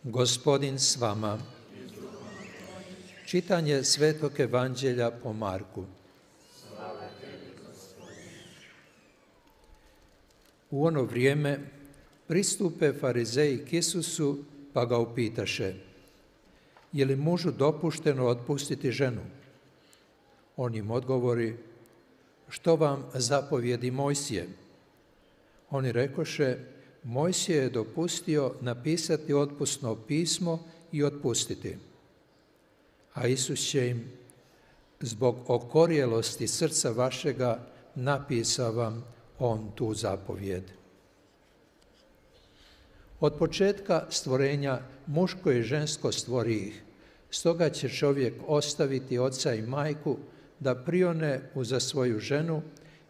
Gospodin s vama. Čitanje Svetog Evanđelja po Marku. U ono vrijeme pristupe farizeji k Isusu pa ga upitaše: je li mužu dopušteno otpustiti ženu? On im odgovori: što vam zapovjedi Mojsije? Oni rekoše: Mojsije je dopustio napisati otpusno pismo i otpustiti. A Isus će im: zbog okorjelosti srca vašega napisa vam on tu zapovjed. Od početka stvorenja muško i žensko stvori ih, stoga će čovjek ostaviti oca i majku da prione uza svoju ženu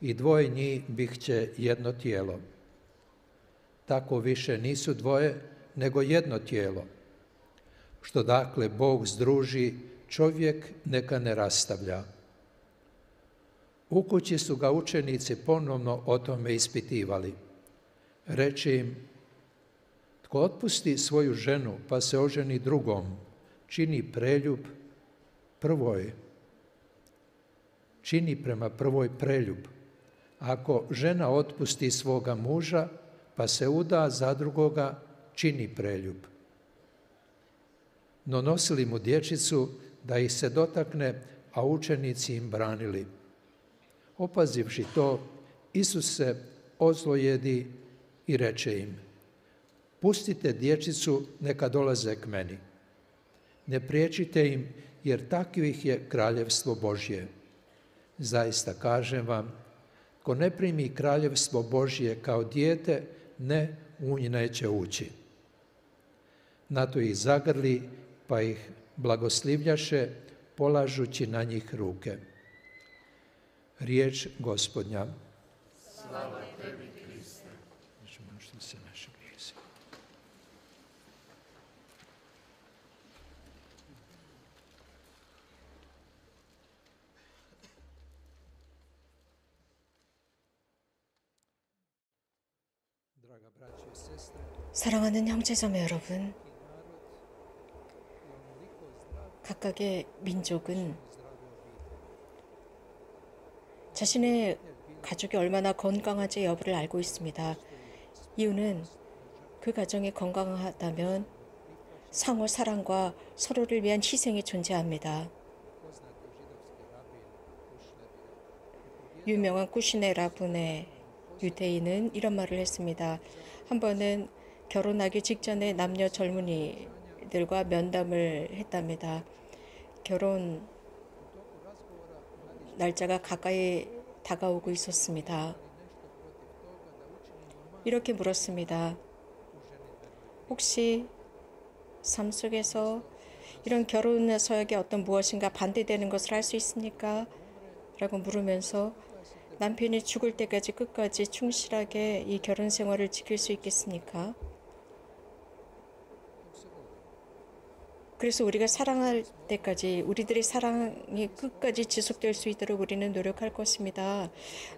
i dvoje njih bit će jedno tijelo. Tako više nisu dvoje, nego jedno tijelo. Što dakle Bog združi, čovjek neka ne rastavlja. U kući su ga učenici ponovno o tome ispitivali. Reče im: tko otpusti svoju ženu pa se oženi drugom, čini preljub prvoj. Čini prema prvoj preljub. Ako žena otpusti svoga muža pa se uda za drugoga, čini preljub. No nosili mu dječicu da ih se dotakne, a učenici im branili. Opazivši to, Isus se ozlojedi i reče im: pustite dječicu, neka dolaze k meni. Ne priječite im, jer takvih je kraljevstvo Božje. Zaista kažem vam, tko ne primi kraljevstvo Božje kao dijete, ne, u nj neće ući. Na to ih zagrli, pa ih blagoslivljaše, polažući na njih ruke. Riječ Gospodnja. Slava tebi, Kriste. 사랑하는 형제자매 여러분, 각각의 민족은 자신의 가족이 얼마나 건강한지 여부를 알고 있습니다. 이유는 그 가정이 건강하다면 상호 사랑과 서로를 위한 희생이 존재합니다. 유명한 쿠시네 라분의 유대인은 이런 말을 했습니다. 한 번은 결혼하기 직전에 남녀 젊은이들과 면담을 했답니다. 결혼 날짜가 가까이 다가오고 있었습니다. 이렇게 물었습니다. 혹시 삶 속에서 이런 결혼 서약에 어떤 무엇인가 반대되는 것을 할 수 있습니까? 라고 물으면서 남편이 죽을 때까지 끝까지 충실하게 이 결혼 생활을 지킬 수 있겠습니까? 그래서 우리가 사랑할 때까지, 우리들의 사랑이 끝까지 지속될 수 있도록 우리는 노력할 것입니다.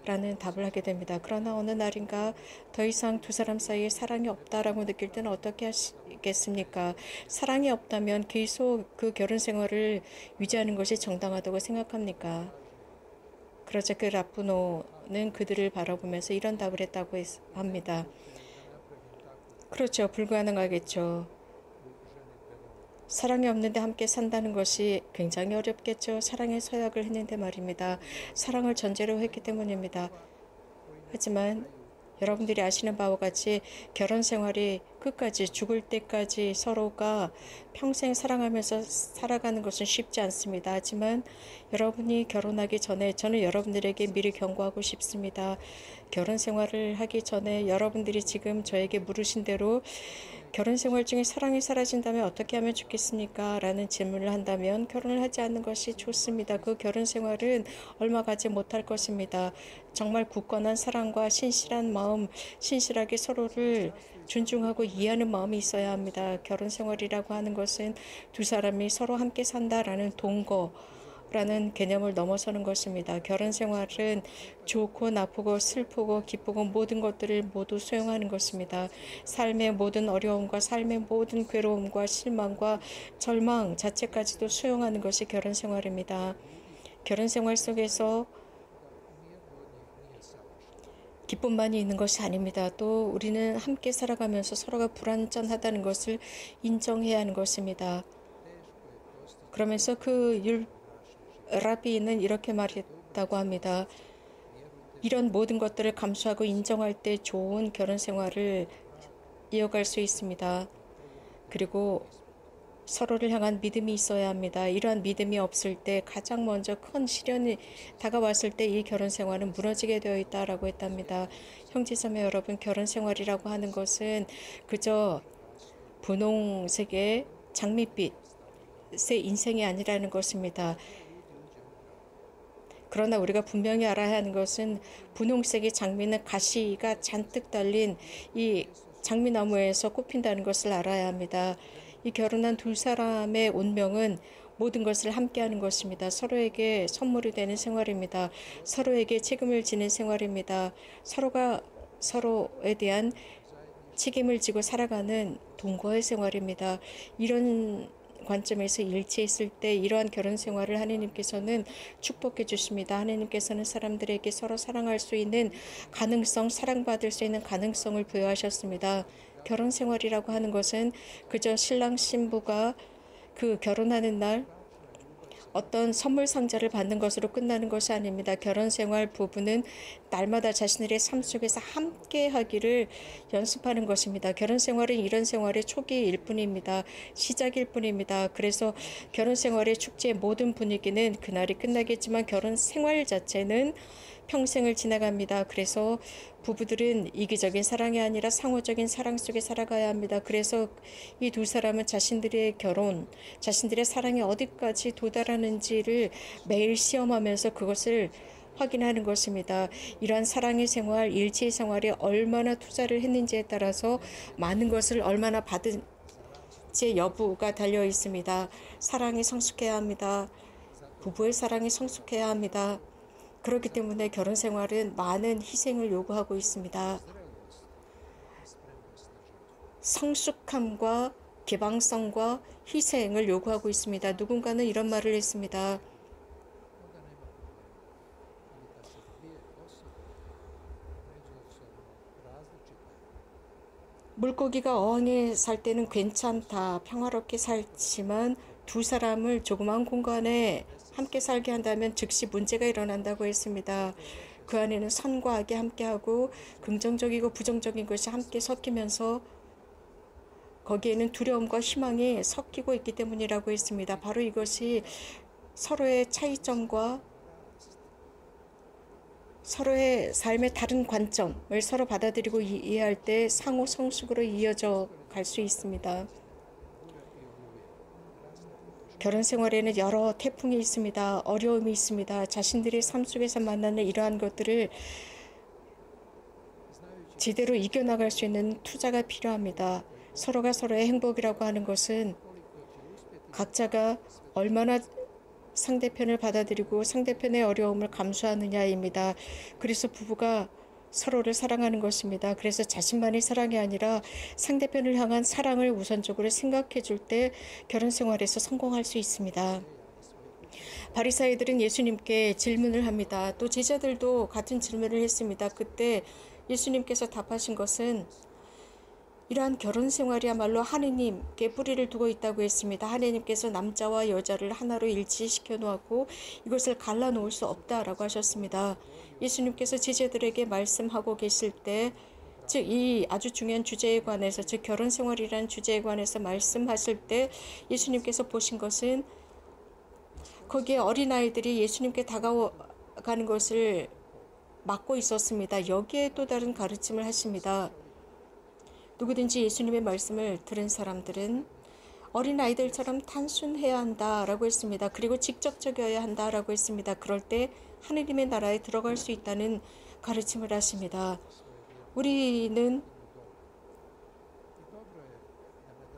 라는 답을 하게 됩니다. 그러나 어느 날인가 더 이상 두 사람 사이에 사랑이 없다라고 느낄 때는 어떻게 하시겠습니까? 사랑이 없다면 계속 그 결혼 생활을 유지하는 것이 정당하다고 생각합니까? 그러자 그 라푸노는 그들을 바라보면서 이런 답을 했다고 합니다. 그렇죠. 불가능하겠죠. 사랑이 없는데 함께 산다는 것이 굉장히 어렵겠죠. 사랑의 서약을 했는데 말입니다. 사랑을 전제로 했기 때문입니다. 하지만 여러분들이 아시는 바와 같이 결혼 생활이 끝까지, 죽을 때까지 서로가 평생 사랑하면서 살아가는 것은 쉽지 않습니다. 하지만 여러분이 결혼하기 전에 저는 여러분들에게 미리 경고하고 싶습니다. 결혼 생활을 하기 전에 여러분들이 지금 저에게 물으신 대로 결혼 생활 중에 사랑이 사라진다면 어떻게 하면 좋겠습니까? 라는 질문을 한다면 결혼을 하지 않는 것이 좋습니다. 그 결혼 생활은 얼마 가지 못할 것입니다. 정말 굳건한 사랑과 신실한 마음, 신실하게 서로를 존중하고 이해하는 마음이 있어야 합니다. 결혼 생활이라고 하는 것은 두 사람이 서로 함께 산다라는 동거, 라는 개념을 넘어서는 것입니다. 결혼 생활은 좋고 나쁘고 슬프고 기쁘고 모든 것들을 모두 수용하는 것입니다. 삶의 모든 어려움과 삶의 모든 괴로움과 실망과 절망 자체까지도 수용하는 것이 결혼 생활입니다. 결혼 생활 속에서 기쁨만이 있는 것이 아닙니다. 또 우리는 함께 살아가면서 서로가 불완전하다는 것을 인정해야 하는 것입니다. 그러면서 그 라비는 이렇게 말했다고 합니다. 이런 모든 것들을 감수하고 인정할 때 좋은 결혼 생활을 이어갈 수 있습니다. 그리고 서로를 향한 믿음이 있어야 합니다. 이러한 믿음이 없을 때 가장 먼저 큰 시련이 다가왔을 때 이 결혼 생활은 무너지게 되어 있다라고 했답니다. 형제자매 여러분, 결혼 생활이라고 하는 것은 그저 분홍색의 장밋빛의 인생이 아니라는 것입니다. 그러나 우리가 분명히 알아야 하는 것은 분홍색의 장미는 가시가 잔뜩 달린 이 장미나무에서 꽃핀다는 것을 알아야 합니다. 이 결혼한 두 사람의 운명은 모든 것을 함께하는 것입니다. 서로에게 선물이 되는 생활입니다. 서로에게 책임을 지는 생활입니다. 서로가 서로에 대한 책임을 지고 살아가는 동거의 생활입니다. 이런 관점에서 일치했을 때 이러한 결혼 생활을 하나님께서는 축복해 주십니다. 하나님께서는 사람들에게 서로 사랑할 수 있는 가능성, 사랑받을 수 있는 가능성을 부여하셨습니다. 결혼 생활이라고 하는 것은 그저 신랑 신부가 그 결혼하는 날 어떤 선물 상자를 받는 것으로 끝나는 것이 아닙니다. 결혼 생활 부부는 날마다 자신들의 삶 속에서 함께 하기를 연습하는 것입니다. 결혼 생활은 이런 생활의 초기일 뿐입니다. 시작일 뿐입니다. 그래서 결혼 생활의 축제의 모든 분위기는 그날이 끝나겠지만 결혼 생활 자체는 평생을 지나갑니다. 그래서 부부들은 이기적인 사랑이 아니라 상호적인 사랑 속에 살아가야 합니다. 그래서 이 두 사람은 자신들의 결혼, 자신들의 사랑이 어디까지 도달하는지를 매일 시험하면서 그것을 확인하는 것입니다. 이러한 사랑의 생활, 일치의 생활에 얼마나 투자를 했는지에 따라서 많은 것을 얼마나 받은지 여부가 달려 있습니다. 사랑이 성숙해야 합니다. 부부의 사랑이 성숙해야 합니다. 그렇기 때문에 결혼 생활은 많은 희생을 요구하고 있습니다. 성숙함과 개방성과 희생을 요구하고 있습니다. 누군가는 이런 말을 했습니다. 물고기가 어항에 살 때는 괜찮다, 평화롭게 살지만 두 사람을 조그만 공간에 함께 살게 한다면 즉시 문제가 일어난다고 했습니다. 그 안에는 선과 악이 함께하고 긍정적이고 부정적인 것이 함께 섞이면서 거기에는 두려움과 희망이 섞이고 있기 때문이라고 했습니다. 바로 이것이 서로의 차이점과 서로의 삶의 다른 관점을 서로 받아들이고 이해할 때 상호 성숙으로 이어져 갈 수 있습니다. 결혼 생활에는 여러 태풍이 있습니다. 어려움이 있습니다. 자신들의 삶 속에서 만나는 이러한 것들을 제대로 이겨나갈 수 있는 투자가 필요합니다. 서로가 서로의 행복이라고 하는 것은 각자가 얼마나 상대편을 받아들이고 상대편의 어려움을 감수하느냐입니다. 그래서 부부가 서로를 사랑하는 것입니다. 그래서 자신만의 사랑이 아니라 상대편을 향한 사랑을 우선적으로 생각해 줄 때 결혼 생활에서 성공할 수 있습니다. 바리사이들은 예수님께 질문을 합니다. 또 제자들도 같은 질문을 했습니다. 그때 예수님께서 답하신 것은 이러한 결혼 생활이야말로 하느님께 뿌리를 두고 있다고 했습니다. 하느님께서 남자와 여자를 하나로 일치시켜 놓았고 이것을 갈라놓을 수 없다라고 하셨습니다. 예수님께서 제자들에게 말씀하고 계실 때, 즉 이 아주 중요한 주제에 관해서, 즉 결혼 생활이라는 주제에 관해서 말씀하실 때 예수님께서 보신 것은 거기에 어린아이들이 예수님께 다가가는 것을 막고 있었습니다. 여기에 또 다른 가르침을 하십니다. 누구든지 예수님의 말씀을 들은 사람들은 어린아이들처럼 단순해야 한다라고 했습니다. 그리고 직접적이어야 한다라고 했습니다. 그럴 때 하느님의 나라에 들어갈 수 있다는 가르침을 하십니다. 우리는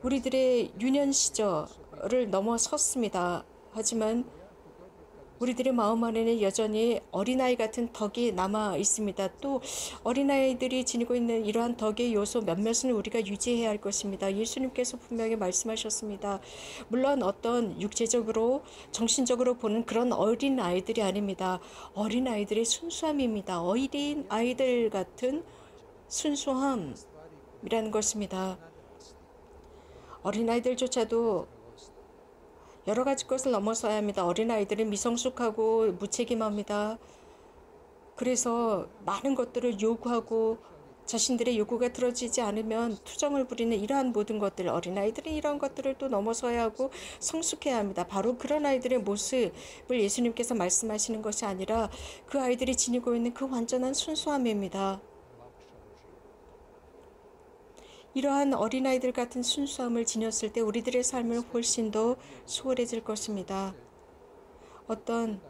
우리들의 유년 시절을 넘어섰습니다. 하지만 우리들의 마음 안에는 여전히 어린아이 같은 덕이 남아 있습니다. 또 어린아이들이 지니고 있는 이러한 덕의 요소 몇몇은 우리가 유지해야 할 것입니다. 예수님께서 분명히 말씀하셨습니다. 물론 어떤 육체적으로 정신적으로 보는 그런 어린아이들이 아닙니다. 어린아이들의 순수함입니다. 어린아이들 같은 순수함이라는 것입니다. 어린아이들조차도 여러 가지 것을 넘어서야 합니다. 어린아이들은 미성숙하고 무책임합니다. 그래서 많은 것들을 요구하고 자신들의 요구가 들어지지 않으면 투정을 부리는 이러한 모든 것들, 어린아이들은 이러한 것들을 또 넘어서야 하고 성숙해야 합니다. 바로 그런 아이들의 모습을 예수님께서 말씀하시는 것이 아니라 그 아이들이 지니고 있는 그 완전한 순수함입니다. 이러한 어린아이들 같은 순수함을 지녔을 때 우리들의 삶은 훨씬 더 수월해질 것입니다. 어떤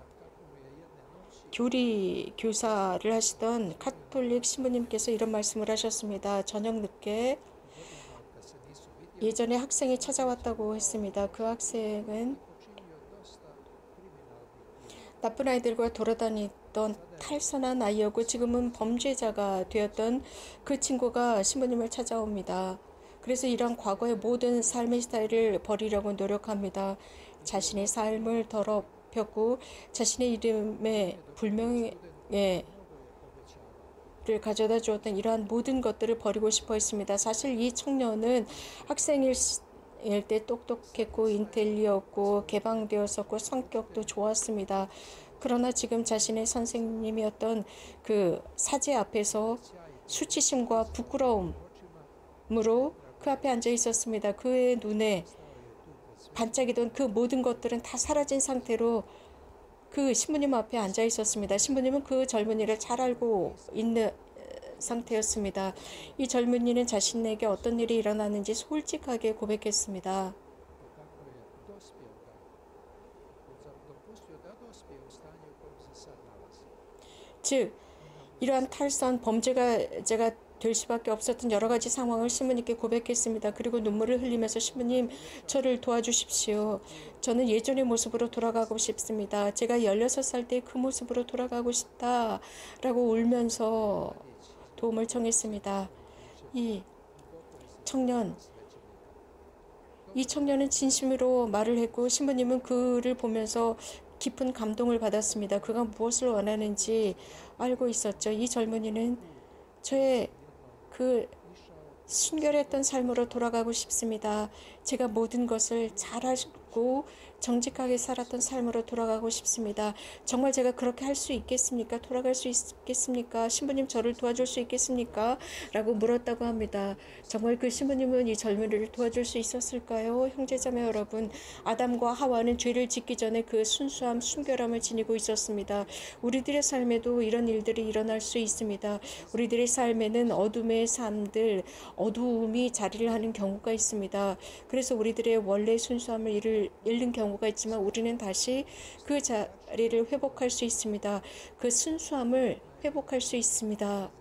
교사를 하시던 카톨릭 신부님께서 이런 말씀을 하셨습니다. 저녁 늦게 예전에 학생이 찾아왔다고 했습니다. 그 학생은 나쁜 아이들과 돌아다니던 탈선한 아이였고 지금은 범죄자가 되었던 그 친구가 신부님을 찾아옵니다. 그래서 이런 과거의 모든 삶의 스타일을 버리려고 노력합니다. 자신의 삶을 더럽혔고 자신의 이름에 불명예를 가져다 주었던 이러한 모든 것들을 버리고 싶어 했습니다. 사실 이 청년은 학생일 때 똑똑했고 인텔리였고 개방되었었고 성격도 좋았습니다. 그러나 지금 자신의 선생님이었던 그 사제 앞에서 수치심과 부끄러움으로 그 앞에 앉아 있었습니다. 그의 눈에 반짝이던 그 모든 것들은 다 사라진 상태로 그 신부님 앞에 앉아 있었습니다. 신부님은 그 젊은이를 잘 알고 있는 상태였습니다. 이 젊은이는 자신에게 어떤 일이 일어나는지 솔직하게 고백했습니다. 즉, 이러한 탈선 범죄자가 될 수밖에 없었던 여러 가지 상황을 신부님께 고백했습니다. 그리고 눈물을 흘리면서 신부님, 저를 도와주십시오. 저는 예전의 모습으로 돌아가고 싶습니다. 제가 16살 때 그 모습으로 돌아가고 싶다라고 울면서 도움을 청했습니다. 이 청년은 진심으로 말을 했고 신부님은 그를 보면서 깊은 감동을 받았습니다. 그가 무엇을 원하는지 알고 있었죠. 이 젊은이는 저의 그 순결했던 삶으로 돌아가고 싶습니다. 제가 모든 것을 잘 알고 정직하게 살았던 삶으로 돌아가고 싶습니다. 정말 제가 그렇게 할 수 있겠습니까? 돌아갈 수 있겠습니까? 신부님 저를 도와줄 수 있겠습니까? 라고 물었다고 합니다. 정말 그 신부님은 이 젊은이를 도와줄 수 있었을까요? 형제자매 여러분, 아담과 하와는 죄를 짓기 전에 그 순수함, 순결함을 지니고 있었습니다. 우리들의 삶에도 이런 일들이 일어날 수 있습니다. 우리들의 삶에는 어둠의 삶들, 어두움이 자리를 하는 경우가 있습니다. 그래서 우리들의 원래 순수함을 잃는 경우가 있지만 우리는 다시 그 자리를 회복할 수 있습니다. 그 순수함을 회복할 수 있습니다.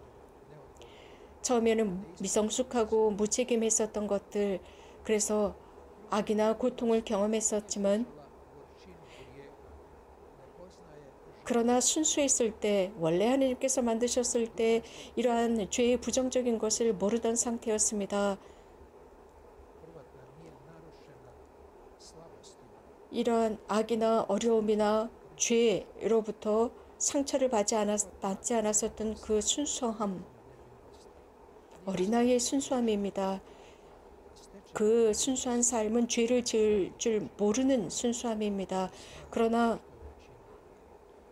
처음에는 미성숙하고 무책임했었던 것들, 그래서 악이나 고통을 경험했었지만 그러나 순수했을 때, 원래 하나님께서 만드셨을 때 이러한 죄의 부정적인 것을 모르던 상태였습니다. 이러한 악이나 어려움이나 죄로부터 상처를 받지 않았었던 그 순수함, 어린아이의 순수함입니다. 그 순수한 삶은 죄를 지을 줄 모르는 순수함입니다. 그러나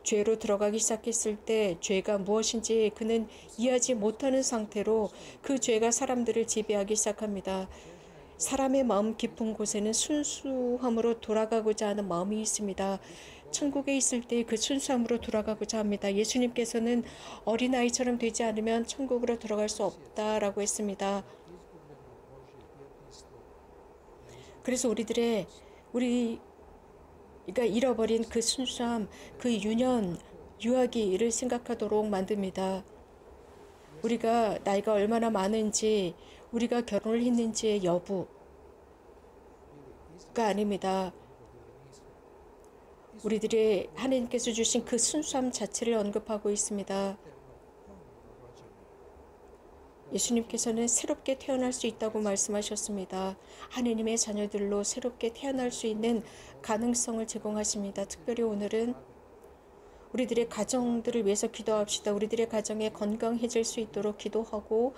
죄로 들어가기 시작했을 때 죄가 무엇인지 그는 이해하지 못하는 상태로 그 죄가 사람들을 지배하기 시작합니다. 사람의 마음 깊은 곳에는 순수함으로 돌아가고자 하는 마음이 있습니다. 천국에 있을 때 그 순수함으로 돌아가고자 합니다. 예수님께서는 어린아이처럼 되지 않으면 천국으로 들어갈 수 없다라고 했습니다. 그래서 우리가 잃어버린 그 순수함, 그 유아기를 생각하도록 만듭니다. 우리가 나이가 얼마나 많은지, 우리가 결혼을 했는지의 여부가 아닙니다. 우리들의 하나님께서 주신 그 순수함 자체를 언급하고 있습니다. 예수님께서는 새롭게 태어날 수 있다고 말씀하셨습니다. 하느님의 자녀들로 새롭게 태어날 수 있는 가능성을 제공하십니다. 특별히 오늘은 우리들의 가정들을 위해서 기도합시다. 우리들의 가정에 건강해질 수 있도록 기도하고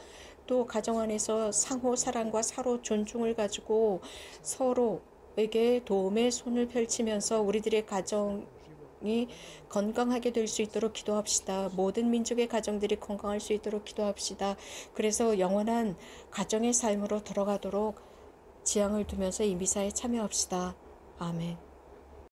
또 가정 안에서 상호 사랑과 서로 존중을 가지고 서로에게 도움의 손을 펼치면서 우리들의 가정이 건강하게 될 수 있도록 기도합시다. 모든 민족의 가정들이 건강할 수 있도록 기도합시다. 그래서 영원한 가정의 삶으로 들어가도록 지향을 두면서 이 미사에 참여합시다. 아멘.